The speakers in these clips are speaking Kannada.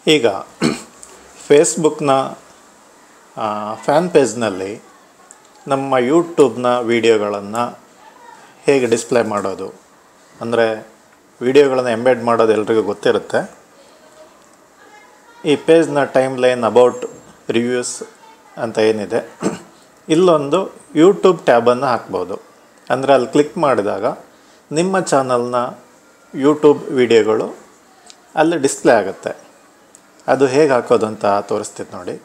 ಈಗ ಫೇಸ್ಬುಕ್ನ ಫ್ಯಾನ್ ಪೇಜ್ನಲ್ಲಿ ನಮ್ಮ ಯೂಟ್ಯೂಬ್ನ ವೀಡಿಯೋಗಳನ್ನು ಹೇಗೆ ಡಿಸ್ಪ್ಲೇ ಮಾಡೋದು, ಅಂದರೆ ವೀಡಿಯೋಗಳನ್ನು ಎಂಬೆಡ್ ಮಾಡೋದು ಎಲ್ರಿಗೂ ಗೊತ್ತಿರುತ್ತೆ. ಈ ಪೇಜ್ನ ಟೈಮ್ ಲೈನ್, ಅಬೌಟ್, ರಿವ್ಯೂಸ್ ಅಂತ ಏನಿದೆ, ಇಲ್ಲೊಂದು ಯೂಟ್ಯೂಬ್ ಟ್ಯಾಬನ್ನು ಹಾಕ್ಬೋದು. ಅಂದರೆ ಅಲ್ಲಿ ಕ್ಲಿಕ್ ಮಾಡಿದಾಗ ನಿಮ್ಮ ಚಾನಲ್ನ ಯೂಟ್ಯೂಬ್ ವೀಡಿಯೋಗಳು ಅಲ್ಲಿ ಡಿಸ್ಪ್ಲೇ ಆಗುತ್ತೆ. ಅದು ಹೇಗೆ ಹಾಕೋದು ಅಂತ ತೋರಿಸ್ತೀನಿ ನೋಡಿ.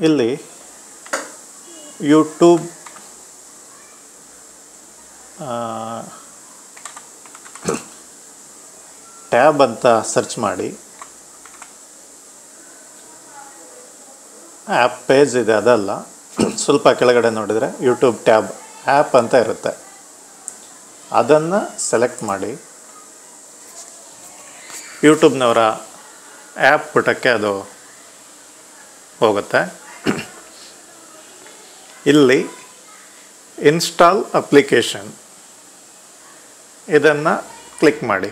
ಇಲ್ಲಿ ಯೂಟ್ಯೂಬ್ ಟ್ಯಾಬ್ ಅಂತ ಸರ್ಚ್ ಮಾಡಿ, ಆ್ಯಪ್ ಪೇಜ್ ಇದೆ ಅದಲ್ಲ, ಸ್ವಲ್ಪ ಕೆಳಗಡೆ ನೋಡಿದರೆ ಯೂಟ್ಯೂಬ್ ಟ್ಯಾಬ್ ಆ್ಯಪ್ ಅಂತ ಇರುತ್ತೆ. ಅದನ್ನು ಸೆಲೆಕ್ಟ್ ಮಾಡಿ ಯೂಟ್ಯೂಬ್ನವರ ಆ್ಯಪ್ ಪುಟಕ್ಕೆ ಅದು ಹೋಗುತ್ತೆ. ಇಲ್ಲಿ ಇನ್ಸ್ಟಾಲ್ ಅಪ್ಲಿಕೇಶನ್ ಇದನ್ನು ಕ್ಲಿಕ್ ಮಾಡಿ.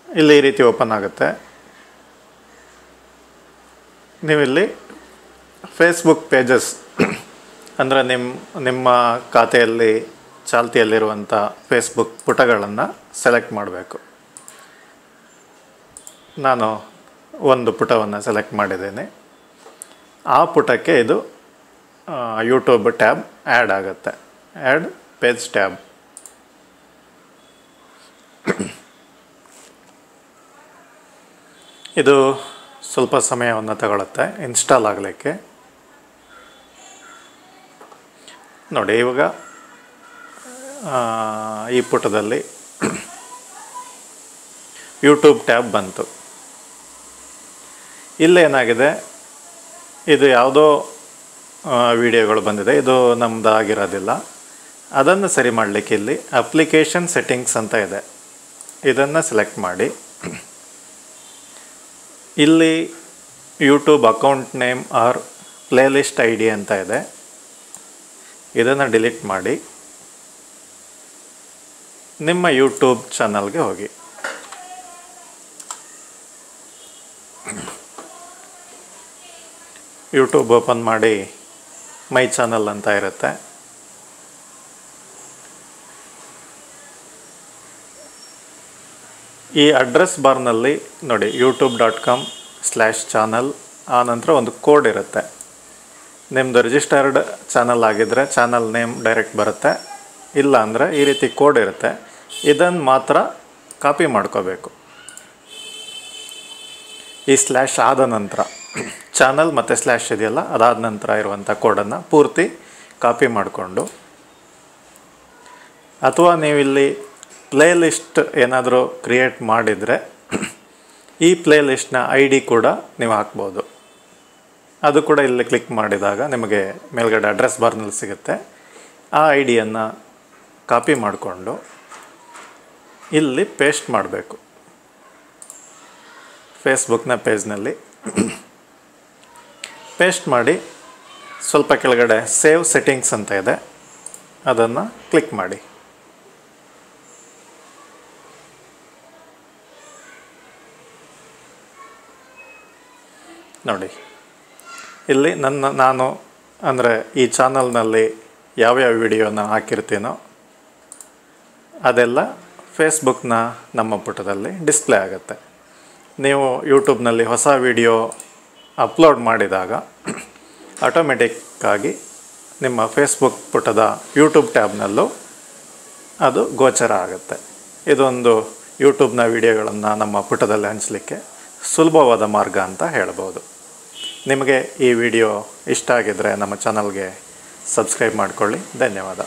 ಇಲ್ಲಿ ಈ ರೀತಿ ಓಪನ್ ಆಗುತ್ತೆ. ನೀವಿಲ್ಲಿ ಫೇಸ್ಬುಕ್ ಪೇಜಸ್ ಅಂದರೆ ನಿಮ್ಮ ಖಾತೆಯಲ್ಲಿ ಚಾಲ್ತಿಯಲ್ಲಿರುವಂಥ ಫೇಸ್ಬುಕ್ ಪುಟಗಳನ್ನು ಸೆಲೆಕ್ಟ್ ಮಾಡಬೇಕು. ನಾನು ಒಂದು ಪುಟವನ್ನು ಸೆಲೆಕ್ಟ್ ಮಾಡಿದ್ದೇನೆ. ಆ ಪುಟಕ್ಕೆ ಇದು ಯೂಟ್ಯೂಬ್ ಟ್ಯಾಬ್ ಆ್ಯಡ್ ಆಗುತ್ತೆ. Add page tab. ಇದು ಸ್ವಲ್ಪ ಸಮಯವನ್ನು ತಗೊಳುತ್ತೆ ಇನ್ಸ್ಟಾಲ್ ಆಗಲಿಕ್ಕೆ. ನೋಡಿ, ಇವಾಗ ಈ ಪುಟದಲ್ಲಿ ಯೂಟ್ಯೂಬ್ ಟ್ಯಾಬ್ ಬಂತು. ಇಲ್ಲೇನಾಗಿದೆ, ಇದು ಯಾವುದೋ ವಿಡಿಯೋಗಳು ಬಂದಿದೆ, ಇದು ನಮ್ಮದು ಆಗಿರೋದಿಲ್ಲ. ಅದನ್ನು ಸರಿ ಮಾಡಲಿಕ್ಕೆ ಇಲ್ಲಿ ಅಪ್ಲಿಕೇಶನ್ ಸೆಟ್ಟಿಂಗ್ಸ್ ಅಂತ ಇದೆ. ಇದನ್ನು ಸೆಲೆಕ್ಟ್ ಮಾಡಿ ಇಲ್ಲಿ YouTube account name or playlist I D ಅಂತ ಇದೆ. ಇದನ್ನು ಡಿಲೀಟ್ ಮಾಡಿ ನಿಮ್ಮ ಯೂಟ್ಯೂಬ್ ಚಾನಲ್ಗೆ ಹೋಗಿ. ಯೂಟ್ಯೂಬ್ ಓಪನ್ ಮಾಡಿ ಮೈ ಚಾನಲ್ ಅಂತ ಇರುತ್ತೆ. ಈ ಅಡ್ರೆಸ್ ಬಾರ್ನಲ್ಲಿ ನೋಡಿ youtube.com/channel, ಆ ನಂತರ ಒಂದು ಕೋಡ್ ಇರುತ್ತೆ. ನಿಮ್ಮದು ರಿಜಿಸ್ಟರ್ಡ್ ಚಾನಲ್ ಆಗಿದ್ದರೆ ಚಾನಲ್ ನೇಮ್ ಡೈರೆಕ್ಟ್ ಬರುತ್ತೆ. ಇಲ್ಲ ಅಂದರೆ ಈ ರೀತಿ ಕೋಡ್ ಇರುತ್ತೆ. ಇದನ್ನು ಮಾತ್ರ ಕಾಪಿ ಮಾಡ್ಕೋಬೇಕು. ಈ ಸ್ಲ್ಯಾಶ್ ಆದ ನಂತರ ಚಾನಲ್ ಮತ್ತು ಸ್ಲ್ಯಾಶ್ ಇದೆಯಲ್ಲ, ಅದಾದ ನಂತರ ಇರುವಂಥ ಕೋಡನ್ನು ಪೂರ್ತಿ ಕಾಪಿ ಮಾಡಿಕೊಂಡು, ಅಥವಾ ನೀವಿಲ್ಲಿ ಪ್ಲೇ ಲಿಸ್ಟ್ ಏನಾದರೂ ಕ್ರಿಯೇಟ್ ಮಾಡಿದರೆ ಈ ಪ್ಲೇ ಲಿಸ್ಟ್ನ ಐ ಡಿ ಕೂಡ ನೀವು ಹಾಕ್ಬೋದು. ಅದು ಕೂಡ ಇಲ್ಲಿ ಕ್ಲಿಕ್ ಮಾಡಿದಾಗ ನಿಮಗೆ ಮೇಲ್ಗಡೆ ಅಡ್ರೆಸ್ ಬಾರ್ನಲ್ಲಿ ಸಿಗುತ್ತೆ. ಆ ಐ ಡಿಯನ್ನು ಕಾಪಿ ಮಾಡಿಕೊಂಡು ಇಲ್ಲಿ ಪೇಸ್ಟ್ ಮಾಡಬೇಕು. ಫೇಸ್ಬುಕ್ನ ಪೇಜ್ನಲ್ಲಿ ಪೇಸ್ಟ್ ಮಾಡಿ ಸ್ವಲ್ಪ ಕೆಳಗಡೆ ಸೇವ್ ಸೆಟ್ಟಿಂಗ್ಸ್ ಅಂತ ಇದೆ, ಅದನ್ನು ಕ್ಲಿಕ್ ಮಾಡಿ. ನೋಡಿ, ಇಲ್ಲಿ ನಾನು ಅಂದರೆ ಈ ಚಾನಲ್ನಲ್ಲಿ ಯಾವ್ಯಾವ ವಿಡಿಯೋನ ಹಾಕಿರ್ತೀನೋ ಅದೆಲ್ಲ ಫೇಸ್ಬುಕ್ನ ನಮ್ಮ ಪುಟದಲ್ಲಿ ಡಿಸ್ಪ್ಲೇ ಆಗುತ್ತೆ. ನೀವು ಯೂಟ್ಯೂಬ್ನಲ್ಲಿ ಹೊಸ ವಿಡಿಯೋ ಅಪ್ಲೋಡ್ ಮಾಡಿದಾಗ ಆಟೋಮೆಟಿಕ್ಕಾಗಿ ನಿಮ್ಮ ಫೇಸ್ಬುಕ್ ಪುಟದ ಯೂಟ್ಯೂಬ್ ಟ್ಯಾಬ್ನಲ್ಲೂ ಅದು ಗೋಚರ ಆಗುತ್ತೆ. ಇದೊಂದು ಯೂಟ್ಯೂಬ್ನ ವಿಡಿಯೋಗಳನ್ನು ನಮ್ಮ ಪುಟದಲ್ಲಿ ಹಂಚಲಿಕ್ಕೆ ಸುಲಭವಾದ ಮಾರ್ಗ ಅಂತ ಹೇಳ್ಬೋದು. ನಿಮಗೆ ಈ ವಿಡಿಯೋ ಇಷ್ಟ ಆಗಿದ್ದರೆ ನಮ್ಮ ಚಾನಲ್ಗೆ ಸಬ್ಸ್ಕ್ರೈಬ್ ಮಾಡಿಕೊಳ್ಳಿ. ಧನ್ಯವಾದ.